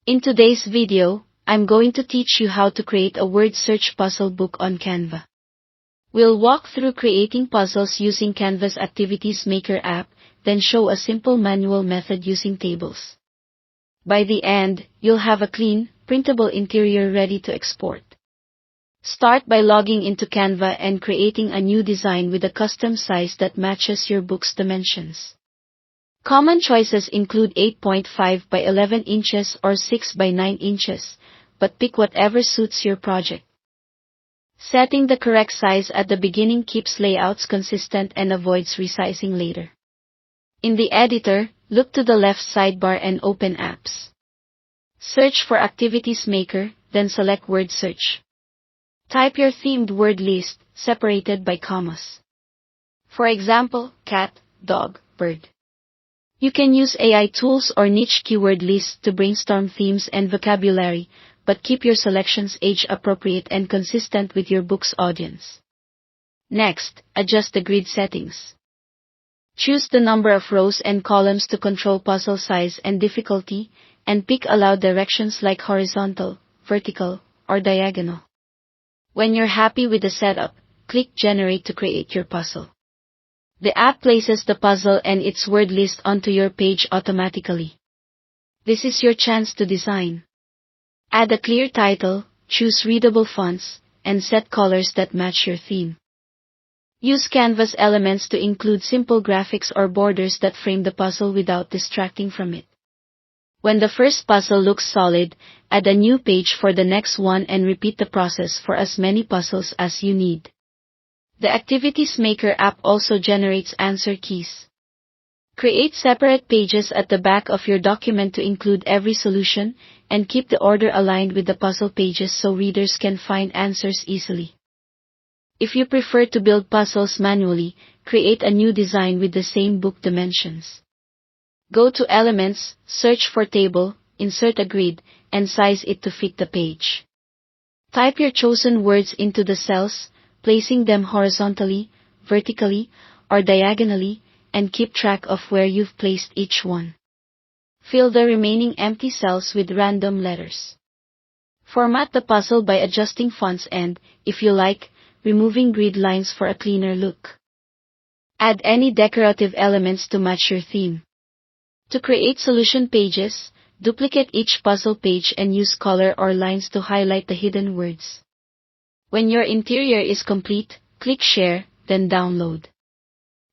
In today's video, I'm going to teach you how to create a word search puzzle book on Canva. We'll walk through creating puzzles using Canva's Activities Maker app, then show a simple manual method using tables. By the end, you'll have a clean, printable interior ready to export. Start by logging into Canva and creating a new design with a custom size that matches your book's dimensions. Common choices include 8.5 by 11 inches or 6 by 9 inches, but pick whatever suits your project. Setting the correct size at the beginning keeps layouts consistent and avoids resizing later. In the editor, look to the left sidebar and open Apps. Search for Activities Maker, then select Word Search. Type your themed word list, separated by commas. For example, cat, dog, bird. You can use AI tools or niche keyword lists to brainstorm themes and vocabulary, but keep your selections age-appropriate and consistent with your book's audience. Next, adjust the grid settings. Choose the number of rows and columns to control puzzle size and difficulty, and pick allow directions like horizontal, vertical, or diagonal. When you're happy with the setup, click Generate to create your puzzle. The app places the puzzle and its word list onto your page automatically. This is your chance to design. Add a clear title, choose readable fonts, and set colors that match your theme. Use Canva's elements to include simple graphics or borders that frame the puzzle without distracting from it. When the first puzzle looks solid, add a new page for the next one and repeat the process for as many puzzles as you need. The Activities Maker app also generates answer keys. Create separate pages at the back of your document to include every solution, and keep the order aligned with the puzzle pages so readers can find answers easily. If you prefer to build puzzles manually, create a new design with the same book dimensions. Go to Elements, search for Table, insert a grid, and size it to fit the page. Type your chosen words into the cells, placing them horizontally, vertically, or diagonally, and keep track of where you've placed each one. Fill the remaining empty cells with random letters. Format the puzzle by adjusting fonts and, if you like, removing grid lines for a cleaner look. Add any decorative elements to match your theme. To create solution pages, duplicate each puzzle page and use color or lines to highlight the hidden words. When your interior is complete, click Share, then Download.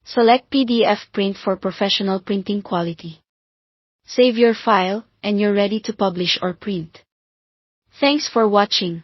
Select PDF Print for professional printing quality. Save your file, and you're ready to publish or print. Thanks for watching.